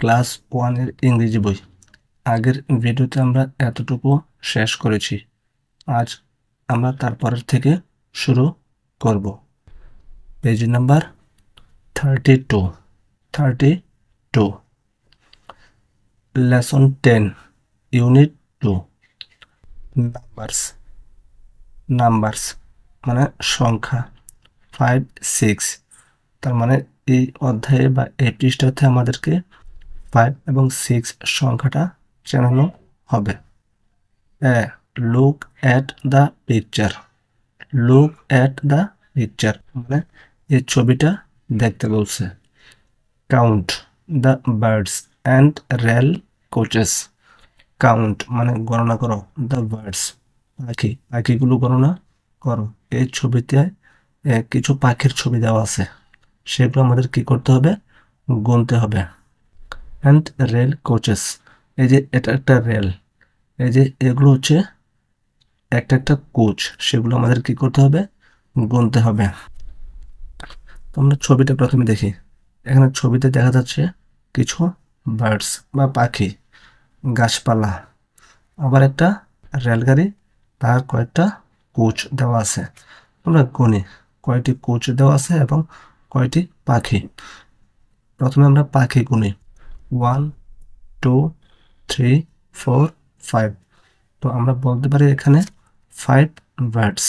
Class 1 এর ইংরেজি বই। আগের ভিডিওতে আমরা এতটুকু শেষ করেছি। আজ আমরা তারপরের থেকে শুরু করব। Page number 32 lesson 10 unit 2 numbers মানে সংখ্যা 5 6। তার মানে এই অধ্যায়ে বা এই পৃষ্ঠাতে আমাদেরকে 5 এবং 6 সংখ্যাটা চেনানো হবে। Look at the picture. Look at the picture মানে এই ছবিটা দেখতে বলছে। Count the birds and rail coaches. Count মানে গণনা করো, দ্য বার্ডস পাখিগুলো গণনা করো। এই ছবিতে কিছু পাখির ছবি দেওয়া আছে, সেগুলো আমাদের কি করতে হবে? গুনতে হবে। অ্যান্ড রেল কোচেস, এই যে এটা একটা রেল, এই যে এগুলো হচ্ছে একটা একটা কোচ, সেগুলো আমাদের কি করতে হবে? গুনতে হবে। তো আমরা ছবিটা প্রথমে দেখি। এখানে ছবিতে দেখা যাচ্ছে কিছু বার্ডস বা পাখি, গাছপালা, আবার একটা রেলগাড়ি, তার কয়েকটা কোচ দেওয়া আছে। আমরা গুনি কয়টি কোচ দেওয়া আছে এবং কয়টি পাখি। প্রথমে আমরা পাখি গুনি 1 2 3 4 5। তো আমরা বলতে পারি এখানে 5 বার্ডস।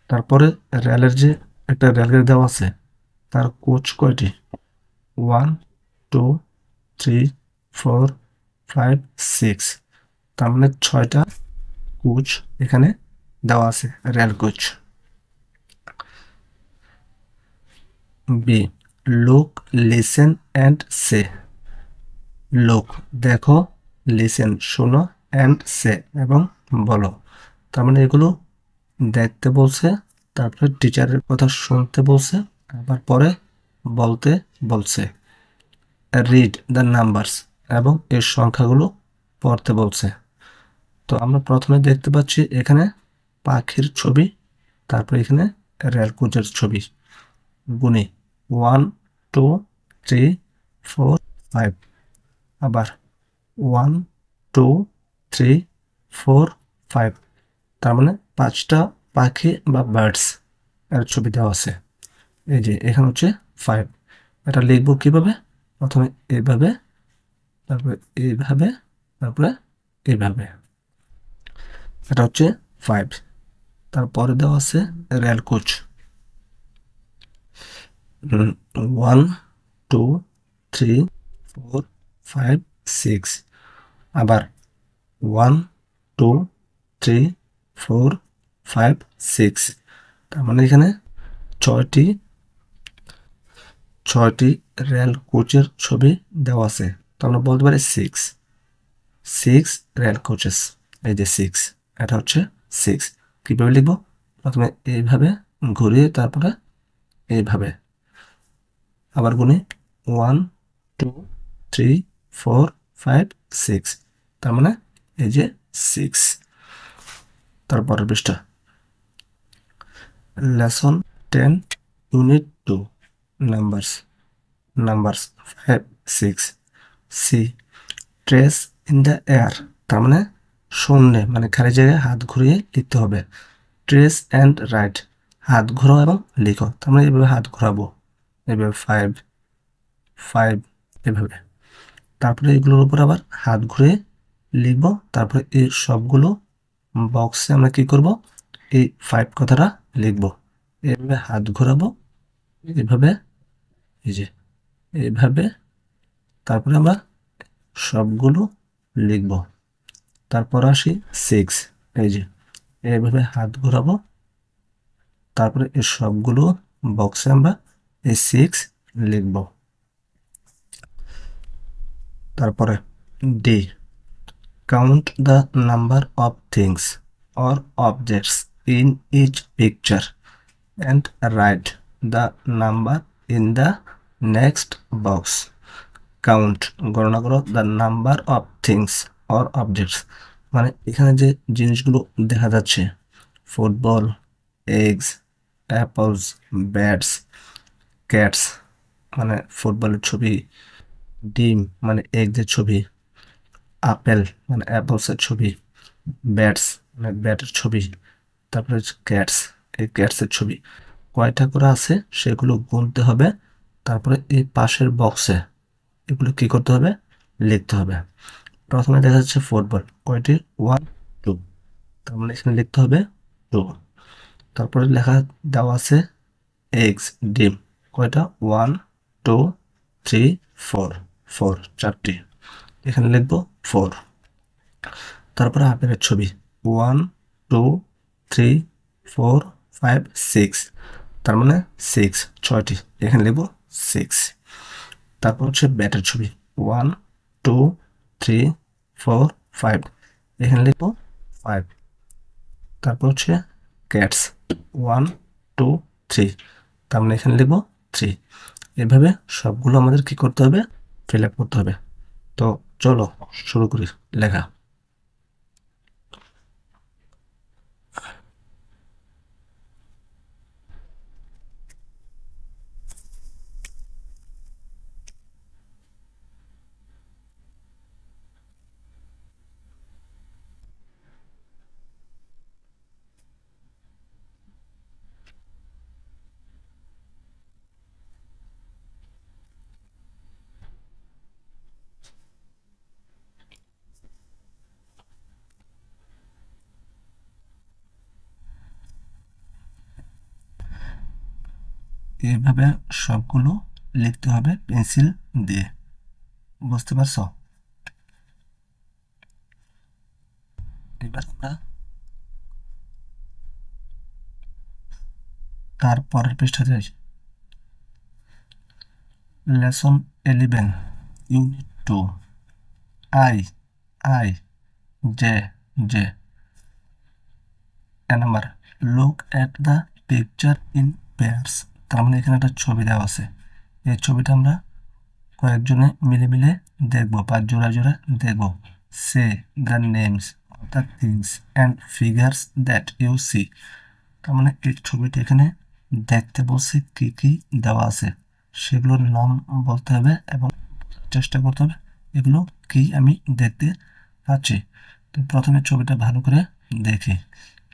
তারপরে রেলের যে একটা রেলগাড়ি দেওয়া আছে, তার কোচ কয়টি? 1 2 3 4 5 6। তার মানে 6টা কোচ এখানে দেওয়া আছে, rail coach. Be look listen and say. Look দেখো, লিসেন শোনো, অ্যান্ড সে এবং বলো। তার মানে এগুলো দেখতে বলছে, তারপরে টিচারের কথা শুনতে বলছে, আবার পরে বলতে বলছে। রিড দ্য নাম্বারস এবং এর সংখ্যাগুলো পড়তে বলছে। তো আমরা প্রথমে দেখতে পাচ্ছি এখানে পাখির ছবি, তারপরে এখানে রেল কোচের ছবি। গুনি 1 2 3 4 5। আবার 1 2 3 4 5। তার মানে 5টা পাখি বা বার্ডস এর ছবি দেওয়া আছে। এই যে এখানে হচ্ছে 5। এটা লিখবো কিভাবে? প্রথমে এইভাবে, তারপরে এইভাবে, তারপরে এইভাবে। এটা হচ্ছে 5। তারপরে দেওয়া আছে রেল কোচ। 1 2 3 4 5 6। আবার 1 2 3 4 5 6। তার মানে এখানে ছয়টি রেল কোচের ছবি দেওয়া আছে। তো আমরা বলতে পারি 6 রেল কোচেস। এই যে 6, এটা হচ্ছে 6। কীভাবে লিখব? প্রথমে এইভাবে ঘুরিয়ে, তারপরে এইভাবে। আবার গুনি 1 2 3 4 5 6। তার মানে এই যে 6। তারপরের পৃষ্ঠা lesson 10 unit 2 numbers 5 6। C trace in the air. তার মানে শূন্যে মানে খালি জায়গায় হাত ঘুরিয়ে লিখতে হবে। ট্রেস অ্যান্ড রাইট, হাত ঘোরাও এবং লিখো। তার মানে এইভাবে হাত ঘোরাবো, এইভাবে 5 5 এভাবে। তারপরে এগুলোর উপর আবার হাত ঘুরে লিখবো। তারপরে এই সবগুলো বক্সে আমরা কি করব? এই 5 কথাটা লিখবো। এইভাবে হাত ঘোরাবো, এইভাবে, এই যে এইভাবে। তারপরে আমরা সবগুলো লিখব। তারপর আসি 6। এই যে এইভাবে হাত ঘোরাবো, তারপরে এই সবগুলো বক্সে আমরা এই 6 লিখব। তারপরে D count the number of things or objects in each picture and write the number in the next box. Count গণনা করো, the number of things or objects মানে এখানে যে জিনিসগুলো দেখা যাচ্ছে, football, eggs, apples, bats, cats মানে ফুটবলের ছবি, ডিম মানে এগের ছবি, আপেল মানে অ্যাপলসের ছবি, ব্যাটস মানে ব্যাটের ছবি, তারপরে হচ্ছে ক্যাটস, এই ক্যাটসের ছবি। কয়টা করে আছে সেগুলো গুনতে হবে, তারপরে এই পাশের বক্সে এগুলো কি করতে হবে, লিখতে হবে। প্রথমে দেখা যাচ্ছে ফুটবল, কয়টি, 1 2, তার মানে এখানে লিখতে হবে 2। তারপরে লেখা দেওয়া আছে এগস, ডিম, কয়টা, 1 2 3 4, 4 চারটি, এখানে লিখবো 4। তারপরে আপেলের ছবি, 1 2 3 4 5 6, তার মানে 6 ছয়টি, এখানে লিখবো 6। তারপর হচ্ছে ব্যাটের ছবি, 1 2 3 4 5, এখানে লিখবো 5। তারপর হচ্ছে ক্যাটস, 1 2 3, তার মানে এখানে লিখবো 3। এভাবে সবগুলো আমাদের কি করতে হবে, ফিল আপ করতে হবে। তো চলো শুরু করি লেখা। এইভাবে সবগুলো লিখতে হবে পেন্সিল দিয়ে, বুঝতে পারছো? এবার আমরা তারপরের পৃষ্ঠাতে যাই। Lesson 11, unit 2, I, I, J, J. A number, look at the picture in pairs, তার মানে এখানে একটা ছবি দেওয়া আছে, এই ছবিটা আমরা কয়েকজনে মিলে মিলে দেখবো বা জোড়া জোড়া দেখবো। Say the names of the things and figures that you see, তার মানে এই ছবিটা এখানে দেখতে বলছে কি কি দেওয়া আছে সেগুলোর নাম বলতে হবে এবং চেষ্টা করতে হবে এগুলো কি আমি দেখতে পাচ্ছি। তো প্রথমে ছবিটা ভালো করে দেখি।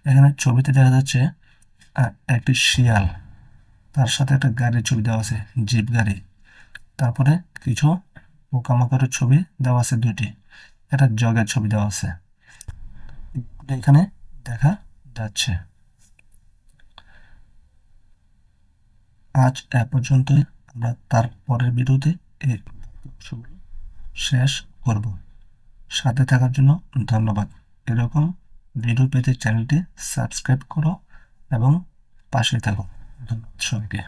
এখানে ছবিতে দেখা যাচ্ছে একটি শিয়াল, তার সাথে একটা গাড়ির ছবি দেওয়া আছে, জিপ গাড়ি। তারপরে কিছু পোকামাকড়ের ছবি দেওয়া আছে দুটি, একটা জগের ছবি দেওয়া আছে, এখানে দেখা যাচ্ছে। আজ এ পর্যন্তই, আমরা তার পরের ভিডিওতে এই অংশগুলো শেষ করব। সাথে থাকার জন্য ধন্যবাদ। এরকম ভিডিও পেতে চ্যানেলটি সাবস্ক্রাইব করো এবং পাশে থাকো। ধন্যবাদ সবাইকে।